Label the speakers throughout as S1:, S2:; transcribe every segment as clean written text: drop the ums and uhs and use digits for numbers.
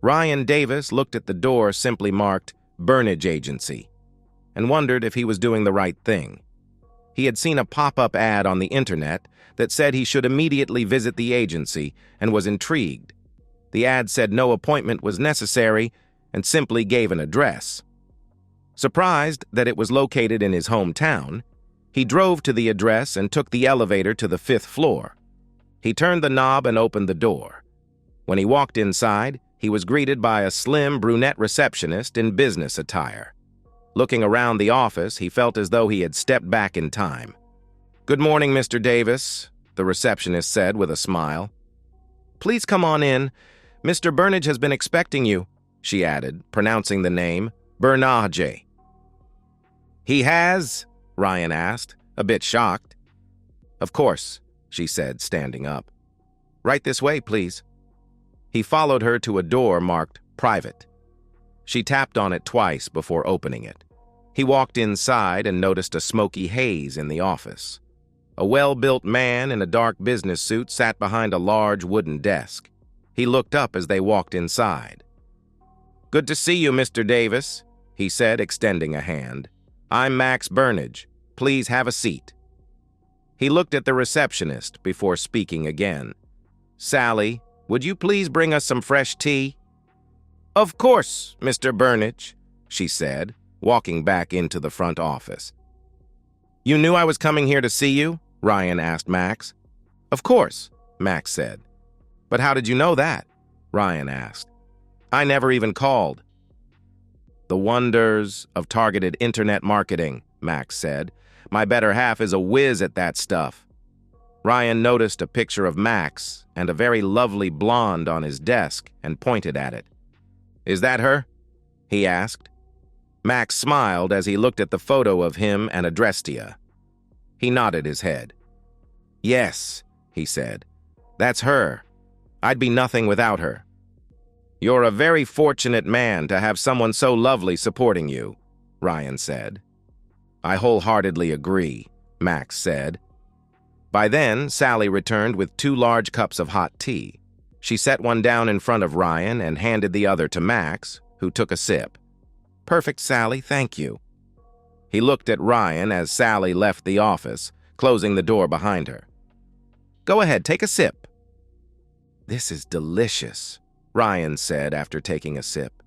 S1: Ryan Davis looked at the door simply marked Burnage Agency and wondered if he was doing the right thing. He had seen a pop-up ad on the internet that said he should immediately visit the agency and was intrigued. The ad said no appointment was necessary and simply gave an address. Surprised that it was located in his hometown, he drove to the address and took the elevator to the 5th floor. He turned the knob and opened the door. When he walked inside, he was greeted by a slim brunette receptionist in business attire. Looking around the office, he felt as though he had stepped back in time. "Good morning, Mr. Davis," the receptionist said with a smile. "Please come on in. Mr. Burnage has been expecting you," she added, pronouncing the name Burnage. "He has?" Ryan asked, a bit shocked. "Of course," she said, standing up. "Right this way, please." He followed her to a door marked Private. She tapped on it twice before opening it. He walked inside and noticed a smoky haze in the office. A well-built man in a dark business suit sat behind a large wooden desk. He looked up as they walked inside. "Good to see you, Mr. Davis," he said, extending a hand. "I'm Max Burnage. Please have a seat." He looked at the receptionist before speaking again. "Sally, would you please bring us some fresh tea?" "Of course, Mr. Burnage," she said, walking back into the front office. "You knew I was coming here to see you?" Ryan asked Max. "Of course," Max said. "But how did you know that?" Ryan asked. "I never even called." "The wonders of targeted internet marketing," Max said. "My better half is a whiz at that stuff." Ryan noticed a picture of Max and a very lovely blonde on his desk and pointed at it. "Is that her?" he asked. Max smiled as he looked at the photo of him and Adrestia. He nodded his head. "Yes," he said. "That's her. I'd be nothing without her." "You're a very fortunate man to have someone so lovely supporting you," Ryan said. "I wholeheartedly agree," Max said. By then, Sally returned with 2 large cups of hot tea. She set one down in front of Ryan and handed the other to Max, who took a sip. "Perfect, Sally, thank you." He looked at Ryan as Sally left the office, closing the door behind her. "Go ahead, take a sip." "This is delicious," Ryan said after taking a sip.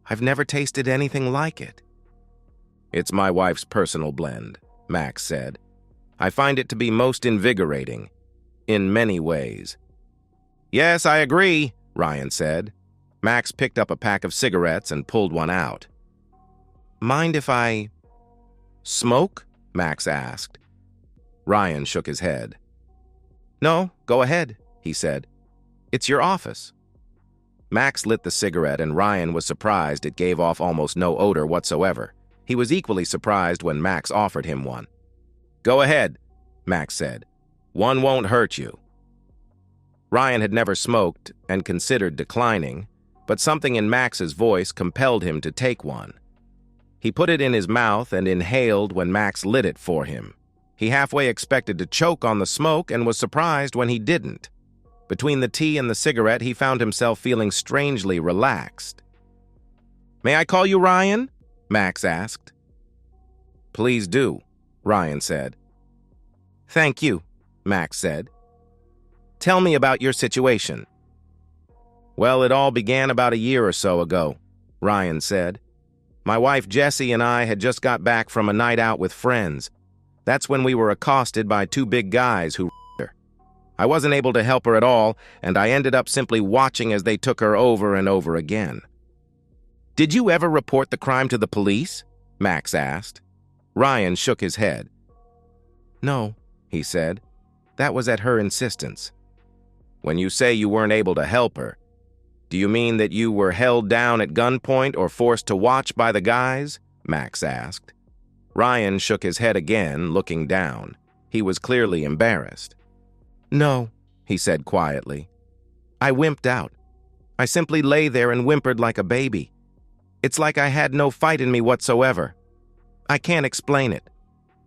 S1: "I've never tasted anything like it." "It's my wife's personal blend," Max said. "I find it to be most invigorating, in many ways." "Yes, I agree," Ryan said. Max picked up a pack of cigarettes and pulled one out. "Mind if I smoke?" Max asked. Ryan shook his head. "No, go ahead," he said. "It's your office." Max lit the cigarette, and Ryan was surprised it gave off almost no odor whatsoever. He was equally surprised when Max offered him one. "Go ahead," Max said. "One won't hurt you." Ryan had never smoked and considered declining, but something in Max's voice compelled him to take one. He put it in his mouth and inhaled when Max lit it for him. He halfway expected to choke on the smoke and was surprised when he didn't. Between the tea and the cigarette, he found himself feeling strangely relaxed. "May I call you Ryan?" Max asked. "Please do," Ryan said. "Thank you," Max said. "Tell me about your situation." "Well, it all began about a year or so ago," Ryan said. "My wife Jessie and I had just got back from a night out with friends. That's when we were accosted by 2 big guys who her. I wasn't able to help her at all, and I ended up simply watching as they took her over and over again." "Did you ever report the crime to the police?" Max asked. Ryan shook his head. "No," he said. "That was at her insistence." "When you say you weren't able to help her, do you mean that you were held down at gunpoint or forced to watch by the guys?" Max asked. Ryan shook his head again, looking down. He was clearly embarrassed. "No," he said quietly. "I wimped out. I simply lay there and whimpered like a baby. It's like I had no fight in me whatsoever. I can't explain it."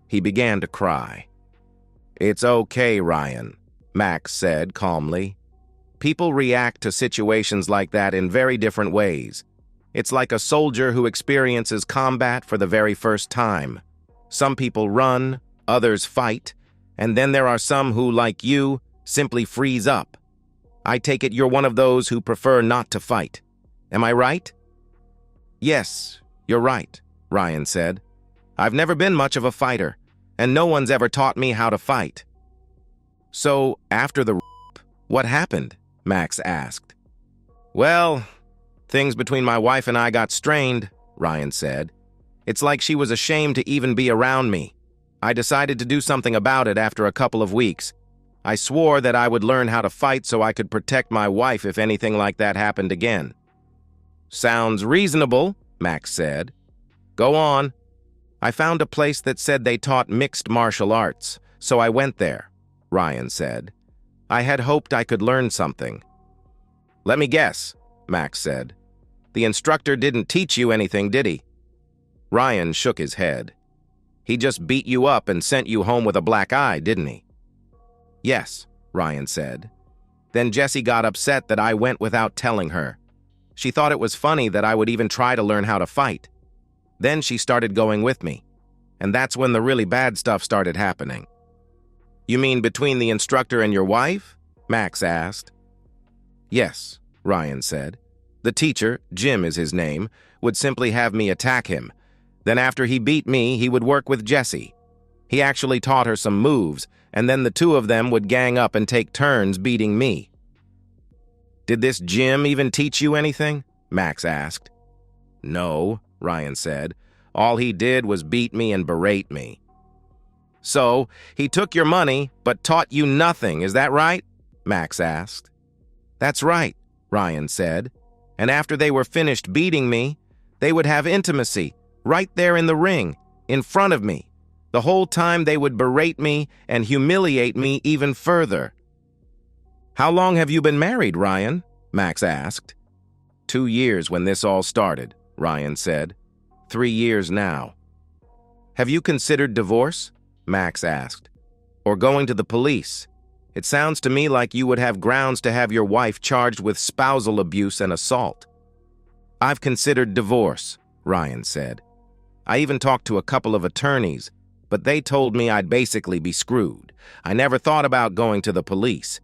S1: He began to cry. "It's okay, Ryan," Max said calmly. People react to situations like that in very different ways. It's like a soldier who experiences combat for the very first time. Some people run, others fight, and then there are some who, like you, simply freeze up. I take it you're one of those who prefer not to fight. Am I right?
S2: Yes, you're right, Ryan said. I've never been much of a fighter, and no one's ever taught me how to fight.
S1: So, after the what happened? Max asked.
S2: Well, things between my wife and I got strained, Ryan said. It's like she was ashamed to even be around me. I decided to do something about it after a couple of weeks. I swore that I would learn how to fight so I could protect my wife if anything like that happened again.
S1: Sounds reasonable, Max said.
S2: Go on.
S1: I found a place that said they taught mixed martial arts, so I went there, Ryan said. I had hoped I could learn something.
S2: Let me guess, Max said. The instructor didn't teach you anything, did he?
S1: Ryan shook his head.
S2: He just beat you up and sent you home with a black eye, didn't he?
S1: Yes, Ryan said. Then Jessie got upset that I went without telling her. She thought it was funny that I would even try to learn how to fight. Then she started going with me, and that's when the really bad stuff started happening.
S2: You mean between the instructor and your wife? Max asked.
S1: Yes, Ryan said. The teacher, Jim is his name, would simply have me attack him. Then after he beat me, he would work with Jessie. He actually taught her some moves, and then the two of them would gang up and take turns beating me.
S2: Did this Jim even teach you anything? Max asked.
S1: No, Ryan said. All he did was beat me and berate me.
S2: So, he took your money, but taught you nothing, is that right? Max asked.
S1: That's right, Ryan said. And after they were finished beating me, they would have intimacy, right there in the ring, in front of me. The whole time they would berate me and humiliate me even further.
S2: How long have you been married, Ryan? Max asked.
S1: 2 years when this all started, Ryan said. 3 years now.
S2: Have you considered divorce? Max asked. Or going to the police? It sounds to me like you would have grounds to have your wife charged with spousal abuse and assault.
S1: I've considered divorce, Ryan said. I even talked to a couple of attorneys, but they told me I'd basically be screwed. I never thought about going to the police.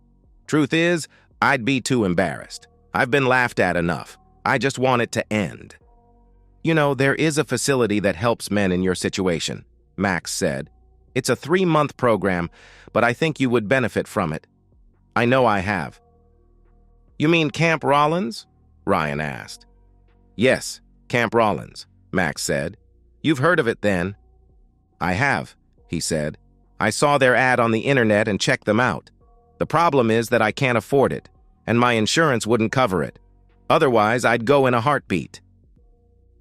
S1: Truth is, I'd be too embarrassed. I've been laughed at enough. I just want it to end. You know, there is a facility that helps men in your situation, Max said. It's a 3-month program, but I think you would benefit from it. I know I have.
S2: You mean Camp Rollins? Ryan asked.
S1: Yes, Camp Rollins, Max said. You've heard of it then.
S2: I have, he said.
S1: I saw their ad on the internet and checked them out. The problem is that I can't afford it, and my insurance wouldn't cover it. Otherwise, I'd go in a heartbeat.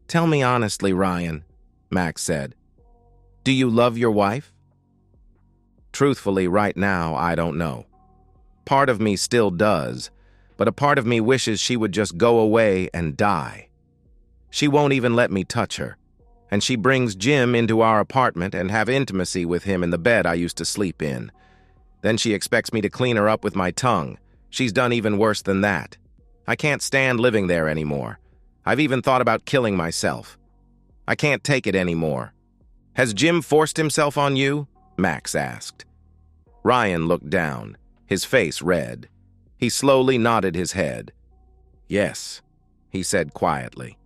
S2: Tell me honestly, Ryan, Max said.
S1: Do you love your wife?
S2: Truthfully, right now, I don't know.
S1: Part of me still does, but a part of me wishes she would just go away and die. She won't even let me touch her, and she brings Jim into our apartment and have intimacy with him in the bed I used to sleep in. Then she expects me to clean her up with my tongue. She's done even worse than that. I can't stand living there anymore. I've even thought about killing myself. I can't take it anymore.
S2: Has Jim forced himself on you? Max asked.
S1: Ryan looked down, his face red. He slowly nodded his head.
S2: Yes, he said quietly.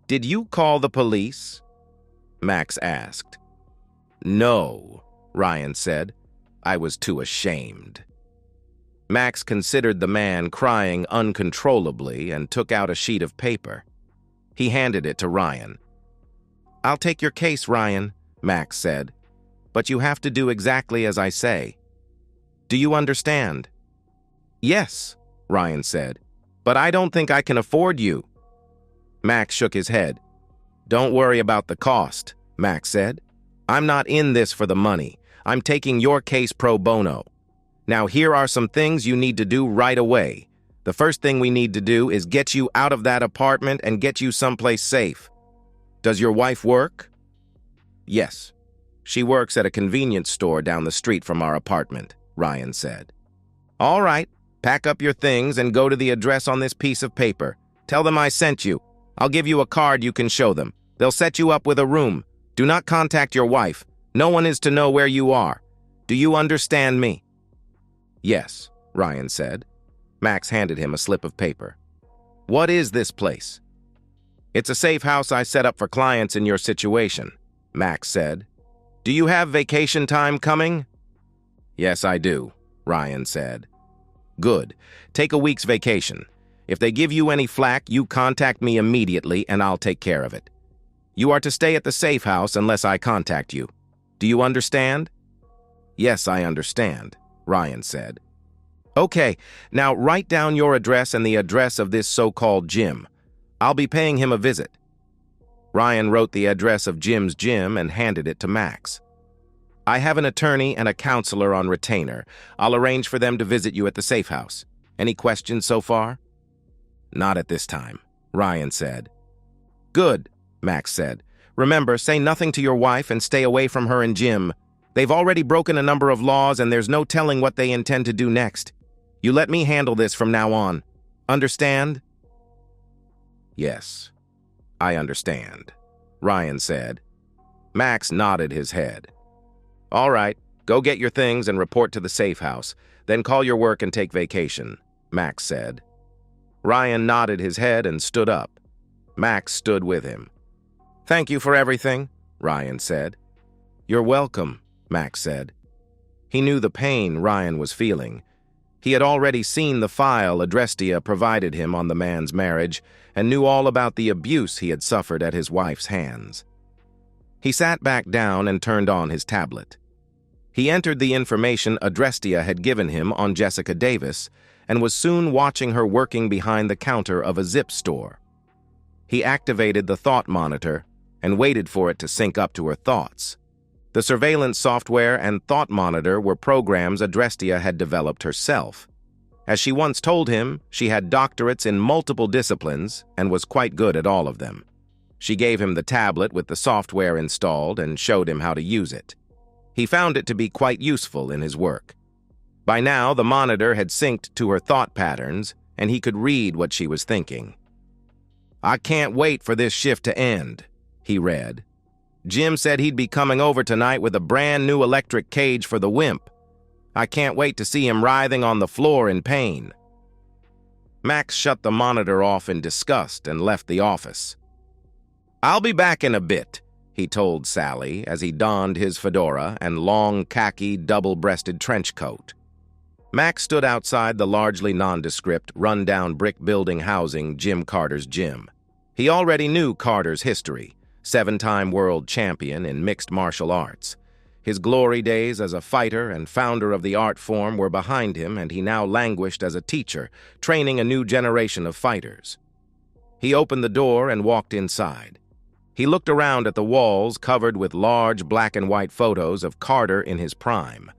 S1: Did you call the police?
S2: Max asked.
S1: No, Ryan said. I was too ashamed. Max considered the man crying uncontrollably and took out a sheet of paper. He handed it to Ryan. I'll take your case, Ryan, Max said. But you have to do exactly as I say. Do you understand?
S2: Yes, Ryan said.
S1: But I don't think I can afford you.
S2: Max shook his head.
S1: Don't worry about the cost, Max said. I'm not in this for the money. I'm taking your case pro bono. Now here are some things you need to do right away. The first thing we need to do is get you out of that apartment and get you someplace safe. Does your wife work?
S2: Yes.
S1: She works at a convenience store down the street from our apartment, Ryan said. All right, Pack up your things and go to the address on this piece of paper. Tell them I sent you. I'll give you a card you can show them. They'll set you up with a room. Do not contact your wife. No one is to know where you are. Do you understand me?"
S2: "Yes," Ryan said. Max handed him a slip of paper. "What is this place?"
S1: "It's a safe house I set up for clients in your situation," Max said. "Do you have vacation time coming?"
S2: "Yes, I do," Ryan said.
S1: "Good. Take a week's vacation. If they give you any flack, you contact me immediately and I'll take care of it. You are to stay at the safe house unless I contact you. Do you understand?"
S2: "Yes, I understand," Ryan said.
S1: "Okay, now write down your address and the address of this so-called gym. I'll be paying him a visit." Ryan wrote the address of Jim's gym and handed it to Max. "I have an attorney and a counselor on retainer. I'll arrange for them to visit you at the safe house. Any questions so far?"
S2: "Not at this time," Ryan said.
S1: "Good," Max said. "Remember, say nothing to your wife and stay away from her and Jim. They've already broken a number of laws and there's no telling what they intend to do next. You let me handle this from now on. Understand?"
S2: "Yes, I understand," Ryan said. Max nodded his head.
S1: "All right, go get your things and report to the safe house. Then call your work and take vacation," Max said. Ryan nodded his head and stood up. Max stood with him. "Thank you for everything," Ryan said. "You're welcome," Max said. He knew the pain Ryan was feeling. He had already seen the file Adrestia provided him on the man's marriage and knew all about the abuse he had suffered at his wife's hands. He sat back down and turned on his tablet. He entered the information Adrestia had given him on Jessica Davis and was soon watching her working behind the counter of a zip store. He activated the thought monitor and waited for it to sync up to her thoughts. The surveillance software and thought monitor were programs Adrestia had developed herself. As she once told him, she had doctorates in multiple disciplines and was quite good at all of them. She gave him the tablet with the software installed and showed him how to use it. He found it to be quite useful in his work. By now, the monitor had synced to her thought patterns, and he could read what she was thinking. "I can't wait for this shift to end," he read. "Jim said he'd be coming over tonight with a brand new electric cage for the wimp. I can't wait to see him writhing on the floor in pain." Max shut the monitor off in disgust and left the office. "I'll be back in a bit," he told Sally as he donned his fedora and long khaki double-breasted trench coat. Max stood outside the largely nondescript, run-down brick building housing Jim Carter's gym. He already knew Carter's history, 7-time world champion in mixed martial arts. His glory days as a fighter and founder of the art form were behind him, and he now languished as a teacher, training a new generation of fighters. He opened the door and walked inside. He looked around at the walls covered with large black and white photos of Carter in his prime.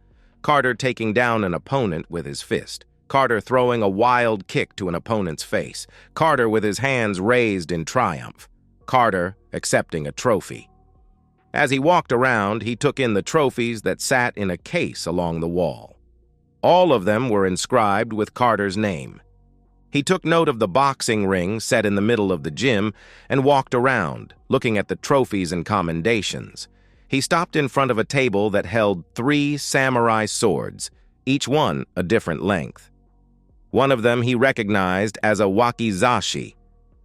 S1: Carter taking down an opponent with his fist. Carter throwing a wild kick to an opponent's face. Carter with his hands raised in triumph. Carter accepting a trophy. As he walked around, he took in the trophies that sat in a case along the wall. All of them were inscribed with Carter's name. He took note of the boxing ring set in the middle of the gym and walked around, looking at the trophies and commendations. He stopped in front of a table that held 3 samurai swords, each one a different length. One of them he recognized as a wakizashi,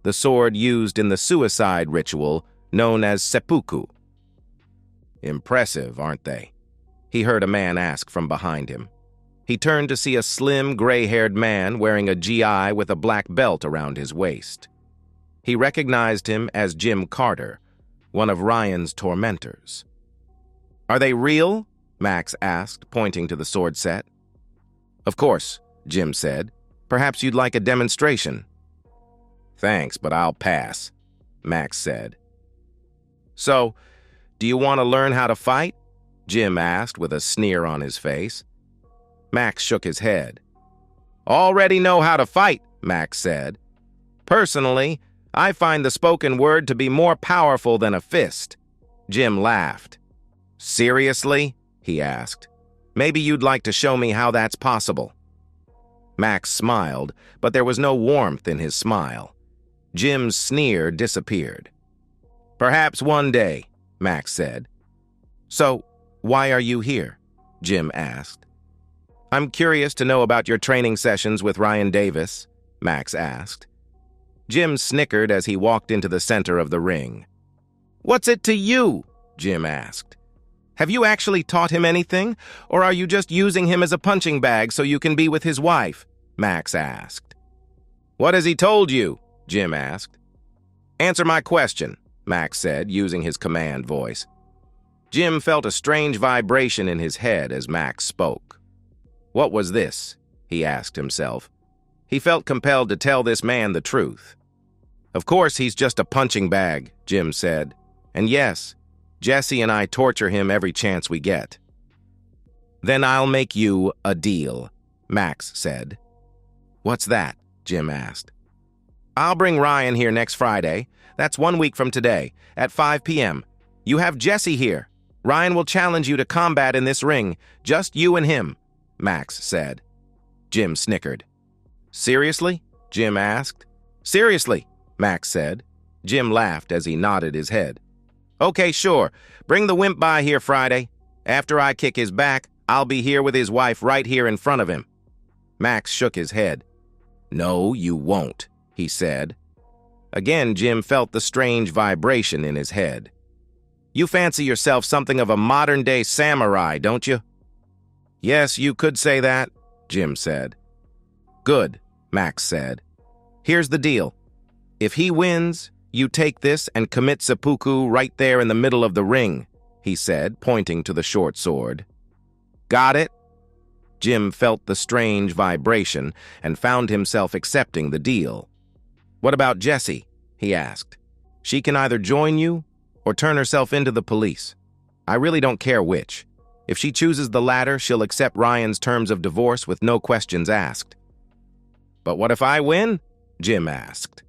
S1: the sword used in the suicide ritual known as seppuku. "Impressive, aren't they?" he heard a man ask from behind him. He turned to see a slim, gray-haired man wearing a GI with a black belt around his waist. He recognized him as Jim Carter, one of Ryan's tormentors. "Are they real?" Max asked, pointing to the sword set. "Of course," Jim said. "Perhaps you'd like a demonstration." "Thanks, but I'll pass," Max said. "So, do you want to learn how to fight?" Jim asked with a sneer on his face. Max shook his head. "Already know how to fight," Max said. "Personally, I find the spoken word to be more powerful than a fist." Jim laughed. "Seriously?" he asked. "Maybe you'd like to show me how that's possible." Max smiled, but there was no warmth in his smile. Jim's sneer disappeared. "Perhaps one day," Max said. "So, why are you here?" Jim asked. "I'm curious to know about your training sessions with Ryan Davis," Max asked. Jim snickered as he walked into the center of the ring. "What's it to you?" Jim asked. "Have you actually taught him anything, or are you just using him as a punching bag so you can be with his wife?" Max asked. "What has he told you?" Jim asked. "Answer my question," Max said, using his command voice. Jim felt a strange vibration in his head as Max spoke. What was this? He asked himself. He felt compelled to tell this man the truth. "Of course he's just a punching bag," Jim said. "And yes, Jesse and I torture him every chance we get." "Then I'll make you a deal," Max said. "What's that?" Jim asked. "I'll bring Ryan here next Friday. That's 1 week from today, at 5 p.m. You have Jesse here. Ryan will challenge you to combat in this ring, just you and him," Max said. Jim snickered. "Seriously?" Jim asked. "Seriously," Max said. Jim laughed as he nodded his head. "Okay, sure. Bring the wimp by here Friday. After I kick his back, I'll be here with his wife right here in front of him." Max shook his head. "No, you won't," he said. Again, Jim felt the strange vibration in his head. "You fancy yourself something of a modern-day samurai, don't you?" "Yes, you could say that," Jim said. "Good," Max said. "Here's the deal. If he wins, you take this and commit seppuku right there in the middle of the ring," he said, pointing to the short sword. "Got it?" Jim felt the strange vibration and found himself accepting the deal. "What about Jessie?" he asked. "She can either join you or turn herself into the police. I really don't care which. If she chooses the latter, she'll accept Ryan's terms of divorce with no questions asked." "But what if I win?" Jim asked.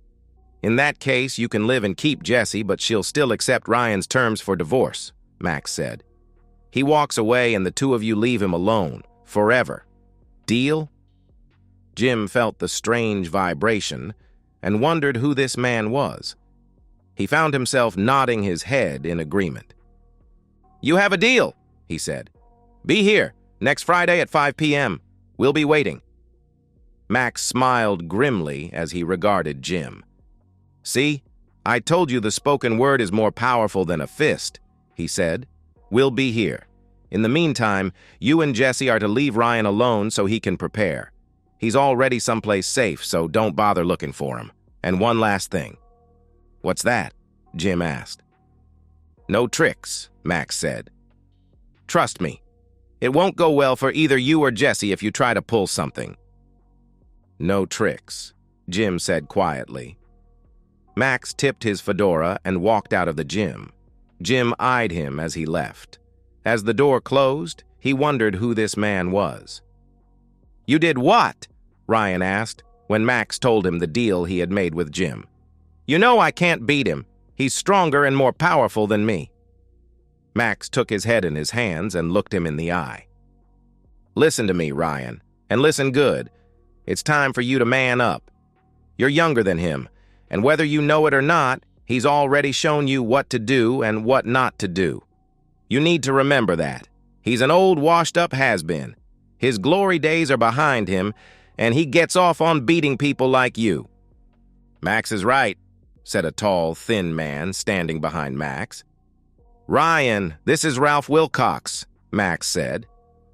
S1: "In that case, you can live and keep Jessie, but she'll still accept Ryan's terms for divorce," Max said. "He walks away and the two of you leave him alone, forever. Deal?" Jim felt the strange vibration and wondered who this man was. He found himself nodding his head in agreement. "You have a deal," he said. "Be here, next Friday at 5 p.m. We'll be waiting." Max smiled grimly as he regarded Jim. "See, I told you the spoken word is more powerful than a fist," he said. "We'll be here. In the meantime, you and Jesse are to leave Ryan alone so he can prepare. He's already someplace safe, so don't bother looking for him. And one last thing." "What's that?" Jim asked. "No tricks," Max said. "Trust me, it won't go well for either you or Jesse if you try to pull something." "No tricks," Jim said quietly. Max tipped his fedora and walked out of the gym. Jim eyed him as he left. As the door closed, he wondered who this man was. "You did what?" Ryan asked when Max told him the deal he had made with Jim. "You know I can't beat him. He's stronger and more powerful than me." Max took his head in his hands and looked him in the eye. "Listen to me, Ryan, and listen good. It's time for you to man up. You're younger than him, and whether you know it or not, he's already shown you what to do and what not to do. You need to remember that. He's an old, washed-up has-been. His glory days are behind him, and he gets off on beating people like you." "Max is right," said a tall, thin man standing behind Max. "Ryan, this is Ralph Wilcox," Max said.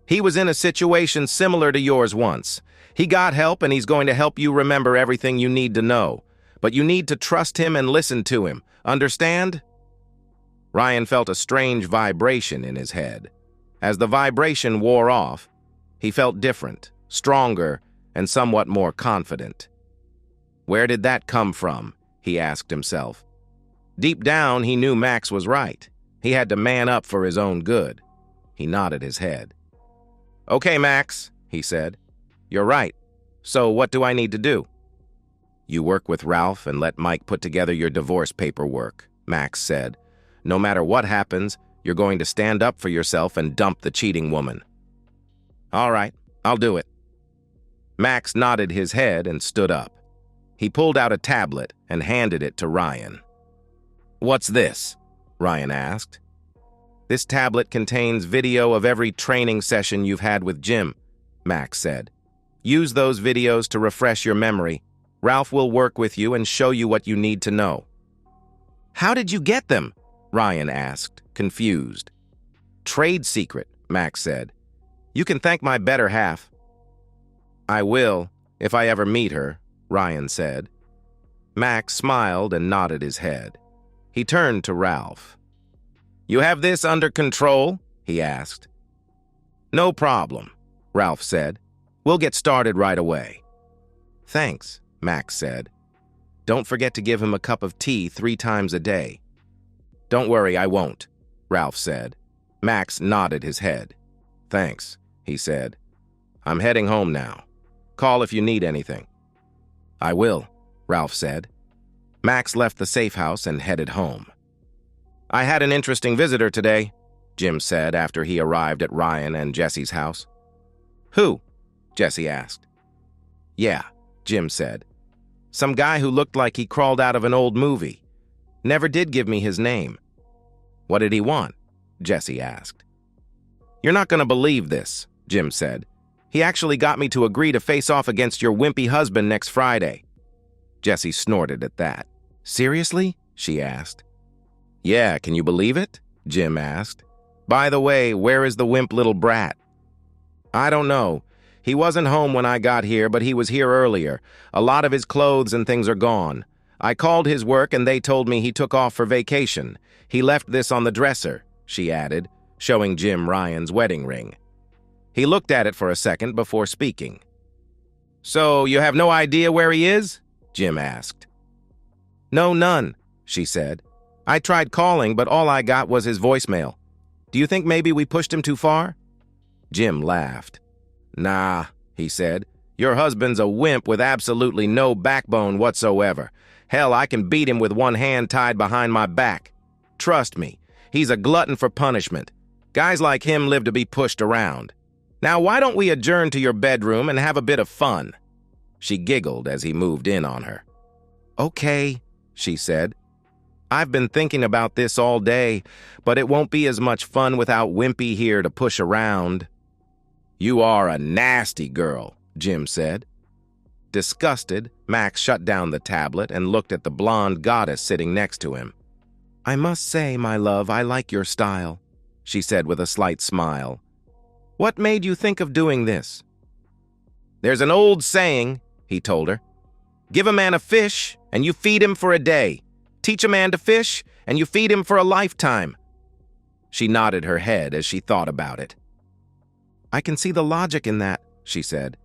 S1: "He was in a situation similar to yours once. He got help, and he's going to help you remember everything you need to know. But you need to trust him and listen to him. Understand?" Ryan felt a strange vibration in his head. As the vibration wore off, he felt different, stronger, and somewhat more confident. Where did that come from? He asked himself. Deep down, he knew Max was right. He had to man up for his own good. He nodded his head. "Okay, Max," he said. "You're right. So what do I need to do?" "You work with Ralph and let Mike put together your divorce paperwork," Max said. "No matter what happens, you're going to stand up for yourself and dump the cheating woman." "All right, I'll do it." Max nodded his head and stood up. He pulled out a tablet and handed it to Ryan. "What's this?" Ryan asked. "This tablet contains video of every training session you've had with Jim," Max said. "Use those videos to refresh your memory. Ralph will work with you and show you what you need to know." "How did you get them?" Ryan asked, confused. "Trade secret," Max said. "You can thank my better half." "I will, if I ever meet her," Ryan said. Max smiled and nodded his head. He turned to Ralph. "You have this under control?" he asked. "No problem," Ralph said. "We'll get started right away." "Thanks," Max said. "Don't forget to give him a cup of tea 3 times a day." "Don't worry, I won't," Ralph said. Max nodded his head. "Thanks," he said. "I'm heading home now. Call if you need anything." "I will," Ralph said. Max left the safe house and headed home. "I had an interesting visitor today," Jim said after he arrived at Ryan and Jesse's house. "Who?" Jesse asked. "Yeah," Jim said. "Some guy who looked like he crawled out of an old movie. Never did give me his name." "What did he want?" Jesse asked. "You're not going to believe this," Jim said. "He actually got me to agree to face off against your wimpy husband next Friday." Jesse snorted at that. "Seriously?" she asked. "Yeah, can you believe it?" Jim asked. "By the way, where is the wimp little brat?" "I don't know. He wasn't home when I got here, but he was here earlier. A lot of his clothes and things are gone. I called his work and they told me he took off for vacation. He left this on the dresser," she added, showing Jim Ryan's wedding ring. He looked at it for a second before speaking. "So you have no idea where he is?" Jim asked. "No, none," she said. "I tried calling, but all I got was his voicemail. Do you think maybe we pushed him too far?" Jim laughed. "Nah," he said. "Your husband's a wimp with absolutely no backbone whatsoever. Hell, I can beat him with one hand tied behind my back. Trust me, he's a glutton for punishment. Guys like him live to be pushed around. Now, why don't we adjourn to your bedroom and have a bit of fun?" She giggled as he moved in on her. "Okay," she said. "I've been thinking about this all day, but it won't be as much fun without Wimpy here to push around." "You are a nasty girl," Jim said. Disgusted, Max shut down the tablet and looked at the blonde goddess sitting next to him. "I must say, my love, I like your style," she said with a slight smile. "What made you think of doing this?" "There's an old saying," he told her. "Give a man a fish, and you feed him for a day. Teach a man to fish, and you feed him for a lifetime." She nodded her head as she thought about it. "I can see the logic in that," she said.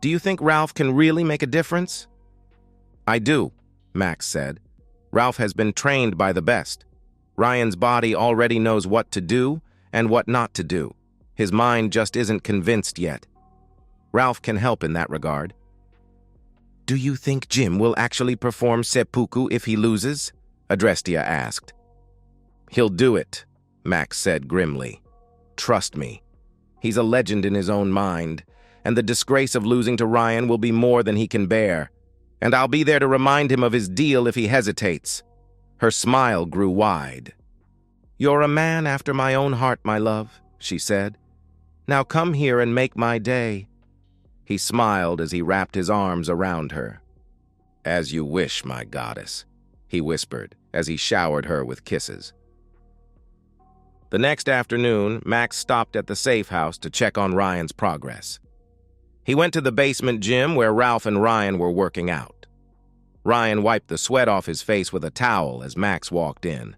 S1: "Do you think Ralph can really make a difference?" "I do," Max said. "Ralph has been trained by the best. Ryan's body already knows what to do and what not to do. His mind just isn't convinced yet. Ralph can help in that regard." "Do you think Jim will actually perform seppuku if he loses?" Adrestia asked. "He'll do it," Max said grimly. "Trust me. He's a legend in his own mind, and the disgrace of losing to Ryan will be more than he can bear. And I'll be there to remind him of his deal if he hesitates." Her smile grew wide. "You're a man after my own heart, my love," she said. "Now come here and make my day." He smiled as he wrapped his arms around her. "As you wish, my goddess," he whispered as he showered her with kisses. The next afternoon, Max stopped at the safe house to check on Ryan's progress. He went to the basement gym where Ralph and Ryan were working out. Ryan wiped the sweat off his face with a towel as Max walked in.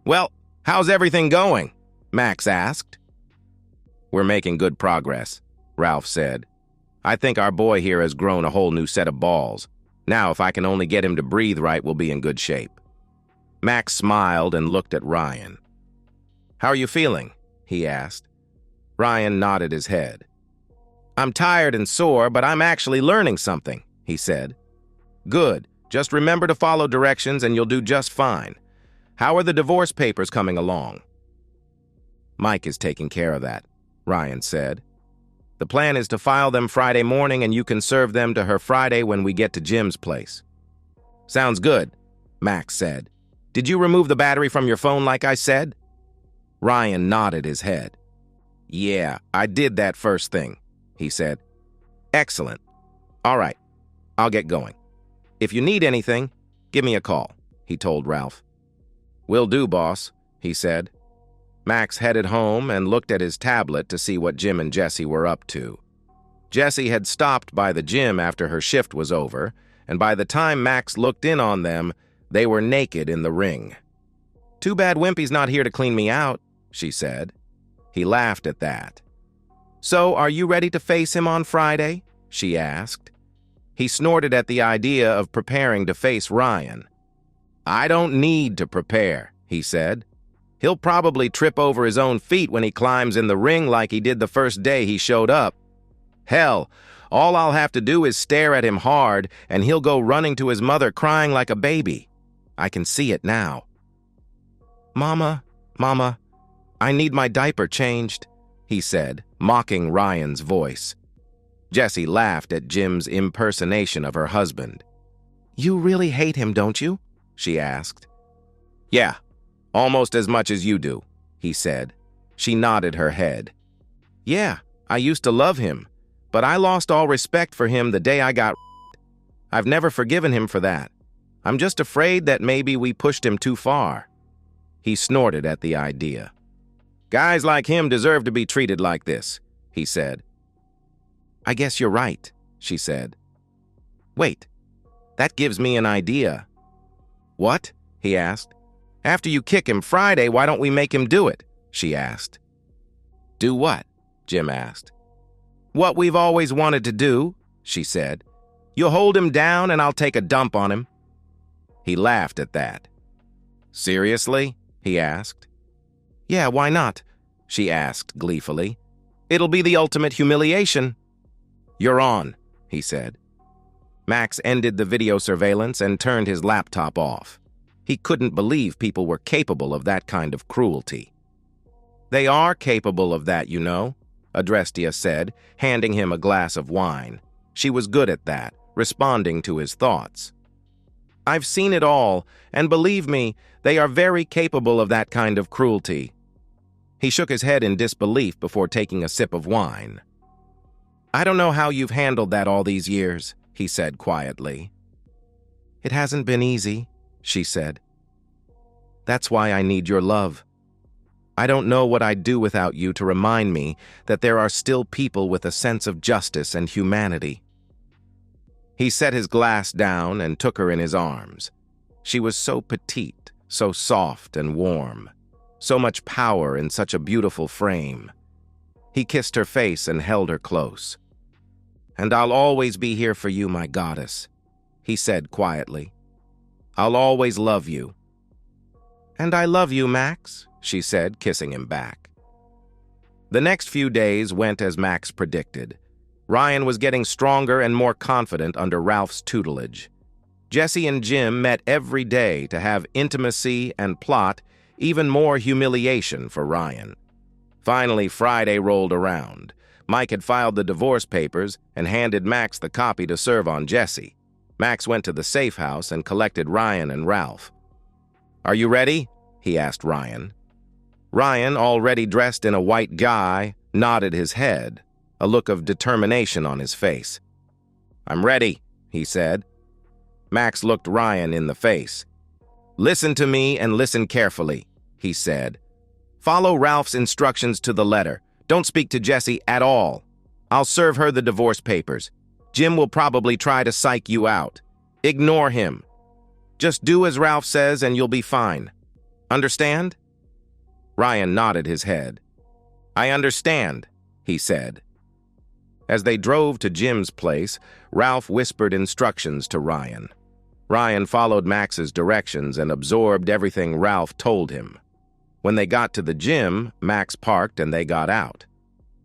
S1: "Well, how's everything going?" Max asked. "We're making good progress," Ralph said. "I think our boy here has grown a whole new set of balls. Now, if I can only get him to breathe right, we'll be in good shape." Max smiled and looked at Ryan. "How are you feeling?" he asked. Ryan nodded his head. "I'm tired and sore, but I'm actually learning something," he said. "Good. Just remember to follow directions and you'll do just fine. How are the divorce papers coming along?" "Mike is taking care of that," Ryan said. The plan is to file them Friday morning and you can serve them to her Friday when we get to Jim's place. Sounds good, Max said. Did you remove the battery from your phone like I said? Ryan nodded his head. Yeah, I did that first thing, he said. Excellent. All right, I'll get going. If you need anything, give me a call, he told Ralph. Will do, boss, he said. Max headed home and looked at his tablet to see what Jim and Jessie were up to. Jessie had stopped by the gym after her shift was over, and by the time Max looked in on them, they were naked in the ring. Too bad Wimpy's not here to clean me out, she said. He laughed at that. So, are you ready to face him on Friday? She asked. He snorted at the idea of preparing to face Ryan. I don't need to prepare, he said. He'll probably trip over his own feet when he climbs in the ring like he did the first day he showed up. Hell, all I'll have to do is stare at him hard, and he'll go running to his mother crying like a baby. I can see it now. Mama, I need my diaper changed, he said, mocking Ryan's voice. Jessie laughed at Jim's impersonation of her husband. You really hate him, don't you? She asked. Yeah, almost as much as you do, he said. She nodded her head. Yeah, I used to love him, but I lost all respect for him the day I got I've never forgiven him for that. I'm just afraid that maybe we pushed him too far. He snorted at the idea. Guys like him deserve to be treated like this, he said. I guess you're right, she said. Wait, that gives me an idea. What? He asked. After you kick him Friday, why don't we make him do it? She asked. Do what? Jim asked. What we've always wanted to do, she said. You'll hold him down and I'll take a dump on him. He laughed at that. Seriously? He asked. Yeah, why not? She asked gleefully. It'll be the ultimate humiliation. You're on, he said. Max ended the video surveillance and turned his laptop off. He couldn't believe people were capable of that kind of cruelty. They are capable of that, you know, Adrestia said, handing him a glass of wine. She was good at that, responding to his thoughts. I've seen it all, and believe me, they are very capable of that kind of cruelty. He shook his head in disbelief before taking a sip of wine. I don't know how you've handled that all these years, he said quietly. It hasn't been easy, she said. That's why I need your love. I don't know what I'd do without you to remind me that there are still people with a sense of justice and humanity. He set his glass down and took her in his arms. She was so petite, so soft and warm, so much power in such a beautiful frame. He kissed her face and held her close. And I'll always be here for you, my goddess, he said quietly. I'll always love you. And I love you, Max, she said, kissing him back. The next few days went as Max predicted. Ryan was getting stronger and more confident under Ralph's tutelage. Jessie and Jim met every day to have intimacy and plot even more humiliation for Ryan. Finally, Friday rolled around. Mike had filed the divorce papers and handed Max the copy to serve on Jessie. Max went to the safe house and collected Ryan and Ralph. Are you ready? He asked Ryan. Ryan, already dressed in a white guy, nodded his head, a look of determination on his face. I'm ready, he said. Max looked Ryan in the face. Listen to me and listen carefully, he said. Follow Ralph's instructions to the letter. Don't speak to Jessie at all. I'll serve her the divorce papers. Jim will probably try to psych you out. Ignore him. Just do as Ralph says and you'll be fine. Understand? Ryan nodded his head. I understand, he said. As they drove to Jim's place, Ralph whispered instructions to Ryan. Ryan followed Max's directions and absorbed everything Ralph told him. When they got to the gym, Max parked and they got out.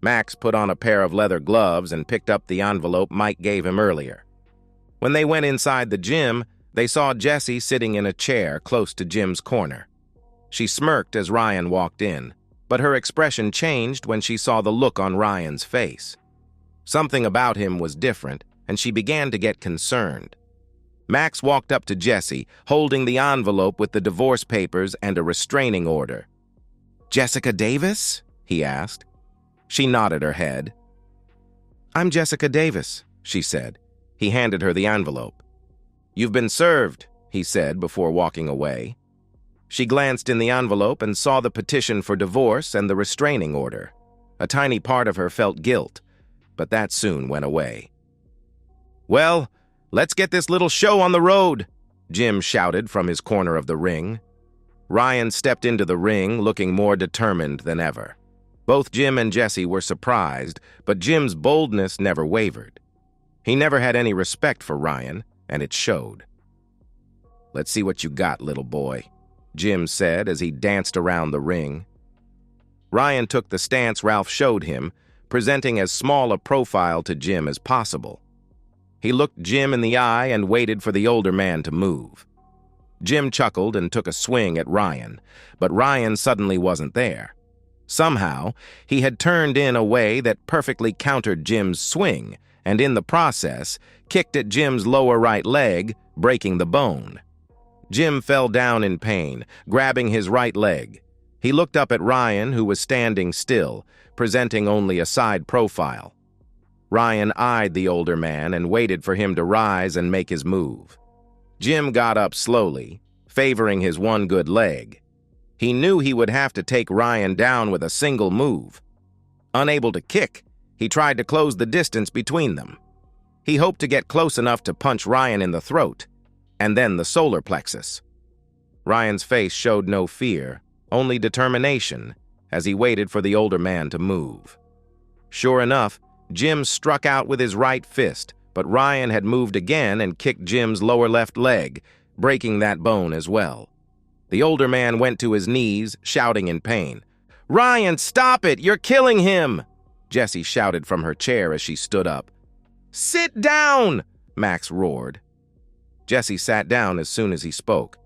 S1: Max put on a pair of leather gloves and picked up the envelope Mike gave him earlier. When they went inside the gym, they saw Jessie sitting in a chair close to Jim's corner. She smirked as Ryan walked in, but her expression changed when she saw the look on Ryan's face. Something about him was different, and she began to get concerned. Max walked up to Jessie, holding the envelope with the divorce papers and a restraining order. "Jessica Davis?" he asked. She nodded her head. "I'm Jessica Davis," she said. He handed her the envelope. "You've been served," he said before walking away. She glanced in the envelope and saw the petition for divorce and the restraining order. A tiny part of her felt guilt, but that soon went away. "Well, let's get this little show on the road," Jim shouted from his corner of the ring. Ryan stepped into the ring, looking more determined than ever. Both Jim and Jessie were surprised, but Jim's boldness never wavered. He never had any respect for Ryan, and it showed. "Let's see what you got, little boy," Jim said as he danced around the ring. Ryan took the stance Ralph showed him, presenting as small a profile to Jim as possible. He looked Jim in the eye and waited for the older man to move. Jim chuckled and took a swing at Ryan, but Ryan suddenly wasn't there. Somehow, he had turned in a way that perfectly countered Jim's swing, and in the process, kicked at Jim's lower right leg, breaking the bone. Jim fell down in pain, grabbing his right leg. He looked up at Ryan, who was standing still, presenting only a side profile. Ryan eyed the older man and waited for him to rise and make his move. Jim got up slowly, favoring his one good leg. He knew he would have to take Ryan down with a single move. Unable to kick, he tried to close the distance between them. He hoped to get close enough to punch Ryan in the throat, and then the solar plexus. Ryan's face showed no fear, only determination, as he waited for the older man to move. Sure enough, Jim struck out with his right fist, but Ryan had moved again and kicked Jim's lower left leg, breaking that bone as well. The older man went to his knees, shouting in pain. "Ryan, stop it! You're killing him!" Jessie shouted from her chair as she stood up. "Sit down!" Max roared. Jessie sat down as soon as he spoke.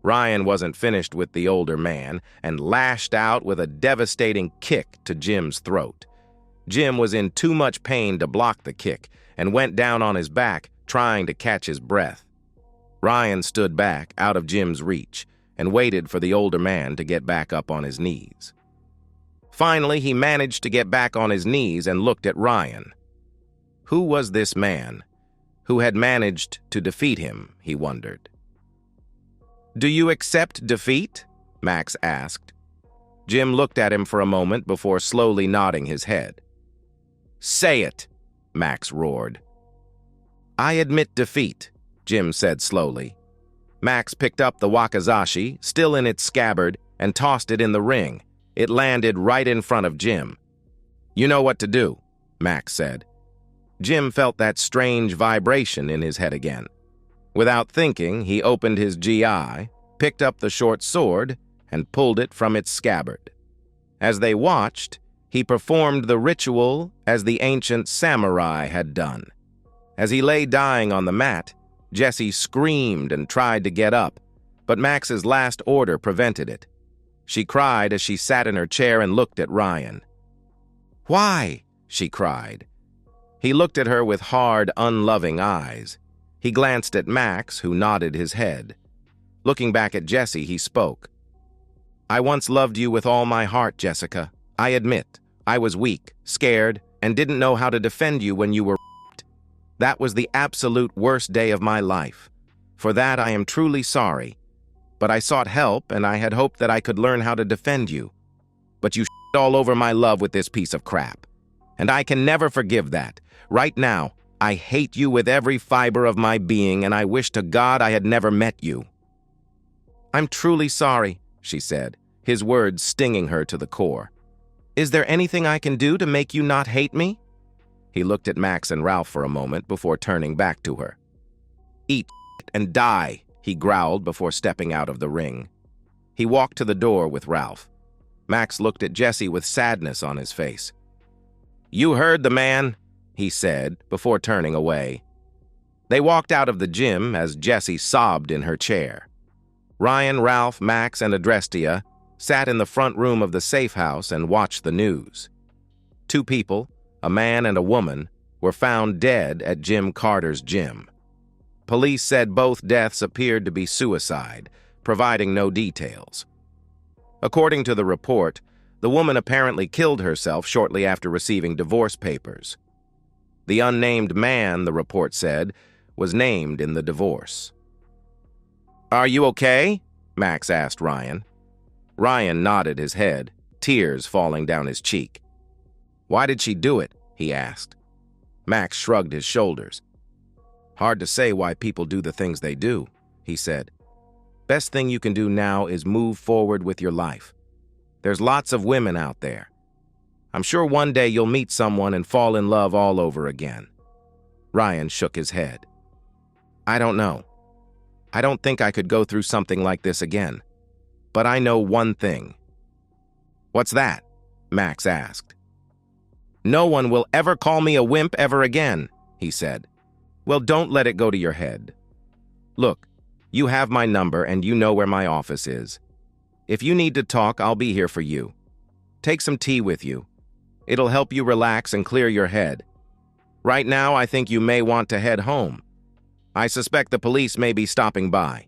S1: Ryan wasn't finished with the older man and lashed out with a devastating kick to Jim's throat. Jim was in too much pain to block the kick and went down on his back, trying to catch his breath. Ryan stood back, out of Jim's reach, and waited for the older man to get back up on his knees. Finally, he managed to get back on his knees and looked at Ryan. Who was this man? Who had managed to defeat him, he wondered. "Do you accept defeat?" Max asked. Jim looked at him for a moment before slowly nodding his head. "Say it," Max roared. "I admit defeat," Jim said slowly. Max picked up the wakizashi, still in its scabbard, and tossed it in the ring. It landed right in front of Jim. "You know what to do," Max said. Jim felt that strange vibration in his head again. Without thinking, he opened his GI, picked up the short sword, and pulled it from its scabbard. As they watched, he performed the ritual as the ancient samurai had done. As he lay dying on the mat, Jessie screamed and tried to get up, but Max's last order prevented it. She cried as she sat in her chair and looked at Ryan. "Why?" she cried. He looked at her with hard, unloving eyes. He glanced at Max, who nodded his head. Looking back at Jessie, he spoke. "I once loved you with all my heart, Jessica. I admit, I was weak, scared, and didn't know how to defend you when you were raped. That was the absolute worst day of my life. For that, I am truly sorry. But I sought help, and I had hoped that I could learn how to defend you. But you shit all over my love with this piece of crap. And I can never forgive that. Right now, I hate you with every fiber of my being, and I wish to God I had never met you." "I'm truly sorry," she said, his words stinging her to the core. "Is there anything I can do to make you not hate me?" He looked at Max and Ralph for a moment before turning back to her. "Eat and die," he growled before stepping out of the ring. He walked to the door with Ralph. Max looked at Jessie with sadness on his face. "You heard the man," he said before turning away. They walked out of the gym as Jessie sobbed in her chair. Ryan, Ralph, Max, and Adrestia sat in the front room of the safe house and watched the news. Two people, a man and a woman, were found dead at Jim Carter's gym. Police said both deaths appeared to be suicide, providing no details. According to the report, the woman apparently killed herself shortly after receiving divorce papers. The unnamed man, the report said, was named in the divorce. "Are you okay?" Max asked Ryan. Ryan nodded his head, tears falling down his cheek. "Why did she do it?" he asked. Max shrugged his shoulders. "Hard to say why people do the things they do," he said. "Best thing you can do now is move forward with your life. There's lots of women out there. I'm sure one day you'll meet someone and fall in love all over again." Ryan shook his head. "I don't know. I don't think I could go through something like this again. But I know one thing." "What's that?" Max asked. "No one will ever call me a wimp ever again," he said. "Well, don't let it go to your head. Look, you have my number and you know where my office is. If you need to talk, I'll be here for you. Take some tea with you. It'll help you relax and clear your head. Right now, I think you may want to head home. I suspect the police may be stopping by.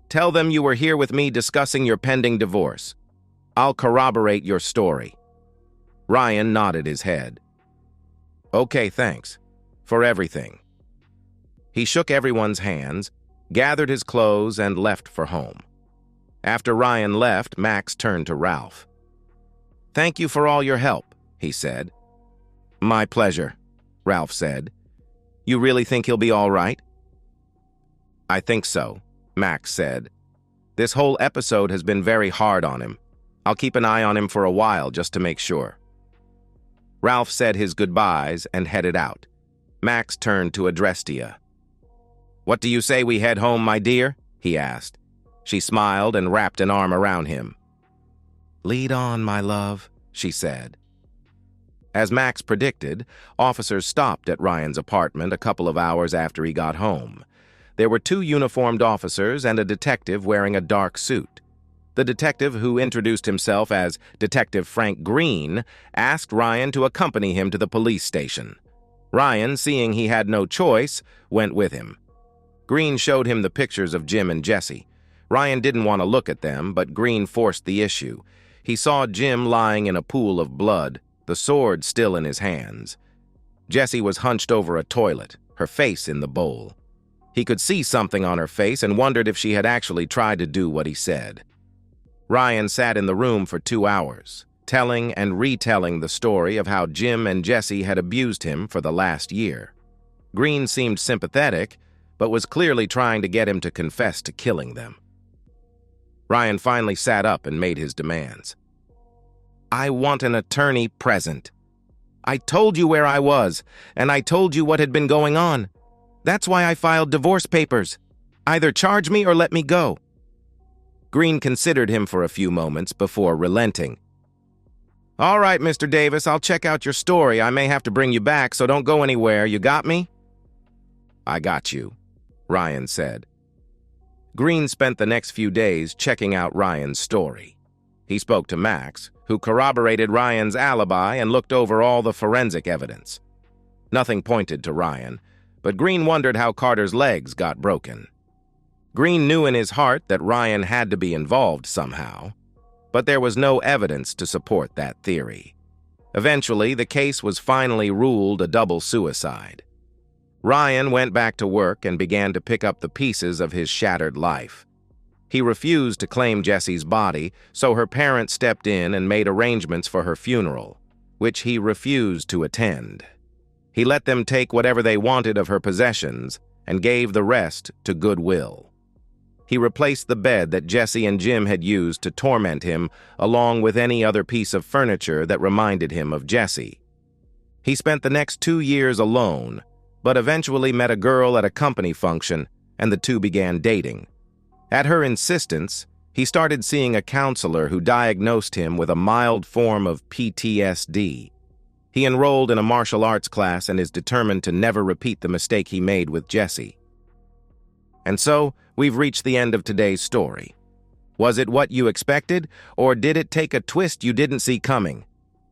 S1: Tell them you were here with me discussing your pending divorce. I'll corroborate your story." Ryan nodded his head. "Okay, thanks. For everything." He shook everyone's hands, gathered his clothes, and left for home. After Ryan left, Max turned to Ralph. "Thank you for all your help," he said. "My pleasure," Ralph said. "You really think he'll be all right?" "I think so," Max said. "This whole episode has been very hard on him. I'll keep an eye on him for a while just to make sure." Ralph said his goodbyes and headed out. Max turned to Adrestia. "What do you say we head home, my dear?" he asked. She smiled and wrapped an arm around him. "Lead on, my love," she said. As Max predicted, officers stopped at Ryan's apartment a couple of hours after he got home. There were 2 uniformed officers and a detective wearing a dark suit. The detective, who introduced himself as Detective Frank Green, asked Ryan to accompany him to the police station. Ryan, seeing he had no choice, went with him. Green showed him the pictures of Jim and Jesse. Ryan didn't want to look at them, but Green forced the issue. He saw Jim lying in a pool of blood, the sword still in his hands. Jesse was hunched over a toilet, her face in the bowl. He could see something on her face and wondered if she had actually tried to do what he said. Ryan sat in the room for 2 hours, telling and retelling the story of how Jim and Jesse had abused him for the last year. Green seemed sympathetic, but was clearly trying to get him to confess to killing them. Ryan finally sat up and made his demands. "I want an attorney present. I told you where I was, and I told you what had been going on. That's why I filed divorce papers. Either charge me or let me go." Green considered him for a few moments before relenting. "All right, Mr. Davis, I'll check out your story. I may have to bring you back, so don't go anywhere. You got me?" "I got you," Ryan said. Green spent the next few days checking out Ryan's story. He spoke to Max, who corroborated Ryan's alibi and looked over all the forensic evidence. Nothing pointed to Ryan, but Green wondered how Carter's legs got broken. Green knew in his heart that Ryan had to be involved somehow, but there was no evidence to support that theory. Eventually, the case was finally ruled a double suicide. Ryan went back to work and began to pick up the pieces of his shattered life. He refused to claim Jesse's body, so her parents stepped in and made arrangements for her funeral, which he refused to attend. He let them take whatever they wanted of her possessions and gave the rest to Goodwill. He replaced the bed that Jesse and Jim had used to torment him, along with any other piece of furniture that reminded him of Jesse. He spent the next 2 years alone, but eventually met a girl at a company function, and the two began dating. At her insistence, he started seeing a counselor who diagnosed him with a mild form of PTSD. He enrolled in a martial arts class and is determined to never repeat the mistake he made with Jesse. And so, we've reached the end of today's story. Was it what you expected, or did it take a twist you didn't see coming?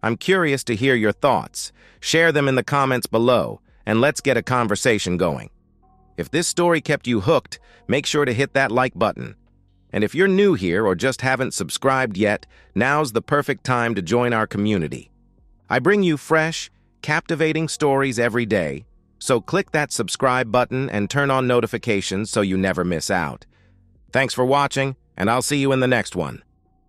S1: I'm curious to hear your thoughts. Share them in the comments below, and let's get a conversation going. If this story kept you hooked, make sure to hit that like button. And if you're new here or just haven't subscribed yet, now's the perfect time to join our community. I bring you fresh, captivating stories every day, so click that subscribe button and turn on notifications so you never miss out. Thanks for watching, and I'll see you in the next one.